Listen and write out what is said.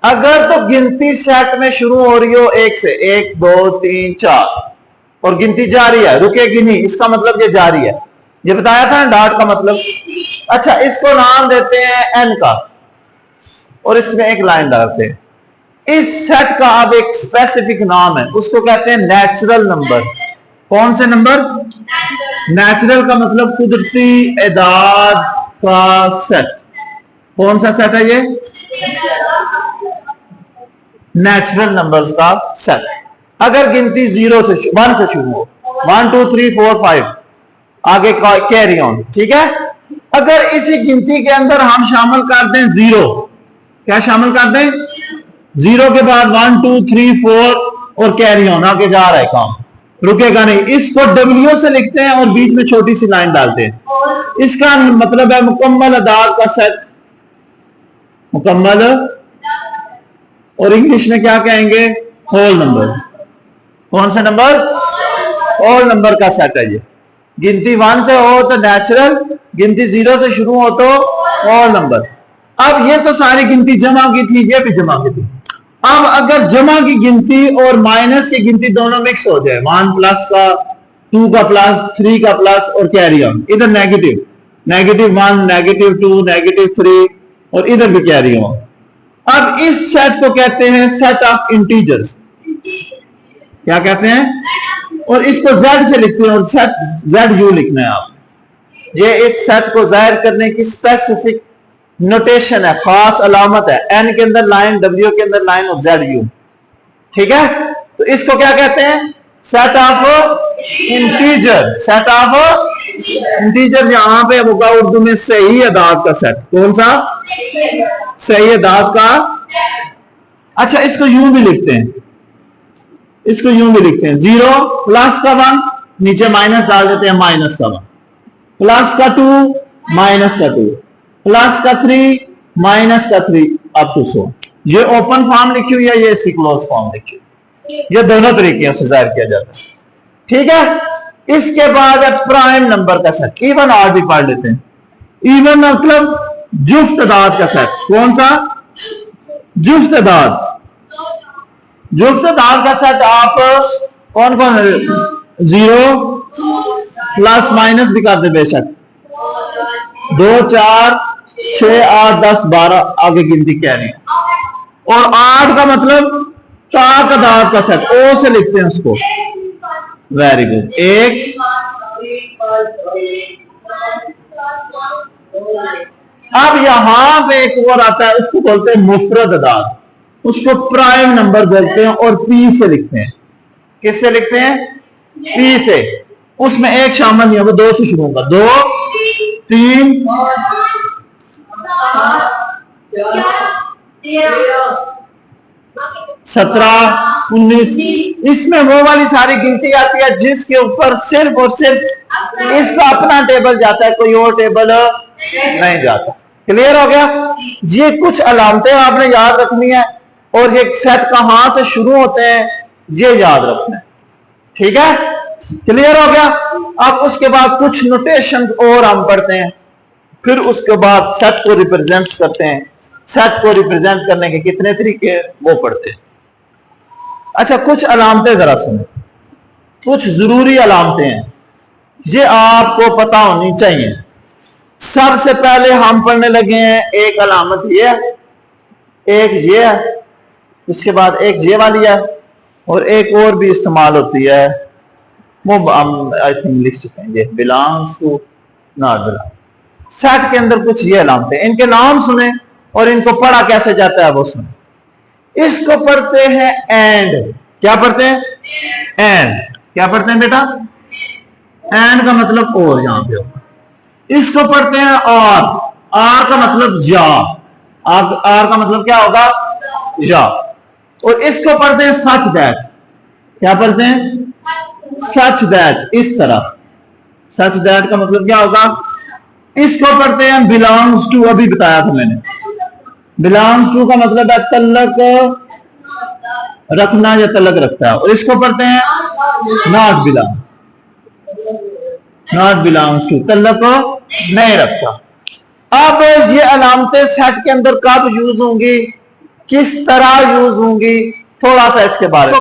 अगर तो गिनती सेट में शुरू हो रही हो एक से, 1 2 3 4 और गिनती जारी है, रुकेगी नहीं, इसका मतलब ये जारी है। ये बताया था ना डॉट का मतलब। अच्छा, इसको नाम देते हैं n का और इसमें एक लाइन डालते हैं। इस सेट का अब एक स्पेसिफिक नाम है, उसको कहते हैं नेचुरल नंबर। कौन से नंबर? नेचुरल का मतलब कुदरती एदाद का सेट। कौन सा सेट है ये? नेचुरल नंबर्स का सेट। अगर गिनती 1 से शुरू हो, 1 2 3 4 5 आगे कैरी ऑन, ठीक है। अगर इसी गिनती के अंदर हम शामिल कर दें 0, क्या शामिल कर दें? 0 के बाद 1 2 3 4 और कैरी ऑन, आगे जा रहा है काम, रुकेगा नहीं। इसको W से लिखते हैं और बीच में छोटी सी लाइन डालते हैं। इसका मतलब है मुकम्मल अदाद का सेट। मुकम्मल, और इंग्लिश में क्या कहेंगे? Whole number. कौन सा नंबर? होल नंबर का सेट है ये। गिनती 1 से हो तो नेचुरल, गिनती 0 से शुरू हो तो होल नंबर। अब ये तो सारी गिनती जमा की थी, ये भी जमा की थी। अब अगर जमा की गिनती और माइनस की गिनती दोनों मिक्स हो जाए, 1 प्लस का, 2 का प्लस, 3 का प्लस और कैरी ऑन, इधर नेगेटिव, -1 -2 -3 और इधर भी कैरी ऑन। अब इस सेट को कहते हैं सेट ऑफ इंटीजर्स। क्या कहते हैं? और इसको Z से लिखते हैं और सेट ZU लिखना है आप। ये इस सेट को जाहिर करने की स्पेसिफिक नोटेशन है, खास अलामत है। N के अंदर लाइन, W के अंदर लाइन और ZU, ठीक है। तो इसको क्या कहते हैं? Set of integer. Set of integer यहां पे होगा उर्दू में सही अदाद का सेट। कौन सा? सही अदाद का। अच्छा, इसको यूं भी लिखते हैं, इसको यूं भी लिखते हैं, 0 प्लस का 1, नीचे माइनस डाल देते हैं, माइनस का 1, प्लस का 2 माइनस का 2, प्लस का 3 माइनस का 3 अप टू 100। ये ओपन फॉर्म लिखी हुई है, ये इसकी क्लोज फॉर्म लिखी हुई है। ये दोनों तरीके से जाहिर किया जाता है, ठीक है। इसके बाद है प्राइम नंबर का सेट। इवन ऑड भी पढ़ लेते हैं। इवन मतलब जुफ्त अदाद का सेट। कौन सा? जुफ्त अदाद। जुफ्त अदाद का सेट आप कौन कौन? 0 प्लस माइनस भी कर दे बेशक, 2 4 6 8 10 12 आगे गिनती कह रही है। और 8 का मतलब ताक अदाद का सेट, O से लिखते हैं उसको। Very good. 1 अब यहां पे एक और आता है, उसको बोलते हैं मुफरद अदाद। उसको प्राइम नंबर बोलते हैं और P से लिखते हैं। किससे लिखते हैं? P से। उसमें एक शामिल नहीं होगा, 2 से शुरू होगा। 2 3 17 19। इसमें वो वाली सारी गिनती आती है जिसके ऊपर सिर्फ और सिर्फ इसका अपना टेबल जाता है, कोई और टेबल नहीं जाता। क्लियर हो गया? ये कुछ अलामतें आपने याद रखनी है और ये सेट कहां से शुरू होते हैं ये याद रखना है, ठीक है। क्लियर हो गया? अब उसके बाद कुछ नोटेशंस और हम पढ़ते हैं, फिर उसके बाद सेट को रिप्रेजेंट करते हैं। सेट को रिप्रेजेंट करने के कितने तरीके वो पढ़ते हैं। अच्छा, कुछ अलामतें जरा सुने, कुछ जरूरी अलामतें हैं ये आपको पता होनी चाहिए। सबसे पहले हम पढ़ने लगे हैं, एक अलामत ये है, एक ये है, उसके बाद एक ये वाली है और एक और भी इस्तेमाल होती है, वो हम आई थिंक लिख चुके हैं, ये belongs to, not belong. Set के अंदर कुछ ये अलामतें, इनके नाम सुने और इनको पढ़ा कैसे जाता है वो सुने। इसको पढ़ते हैं एंड। क्या पढ़ते हैं? एंड। क्या पढ़ते हैं बेटा? एंड का मतलब और, यहां पे होगा। इसको पढ़ते हैं और। आर का मतलब या। आर का मतलब क्या होगा? या। और इसको पढ़ते हैं सच दैट। क्या पढ़ते हैं? Such that. इस तरह सच दैट का मतलब क्या होगा? इसको पढ़ते हैं बिलोंग्स टू। अभी बताया था मैंने, बिलोंग्स टू का मतलब है तल्लक रखना या तल्लक रखता है। और इसको पढ़ते हैं not belong. Not belongs to, तल्लक नहीं रखता। अब ये अलामतें सेट के अंदर कब यूज होंगी? किस तरह यूज होंगी, थोड़ा सा इसके बारे में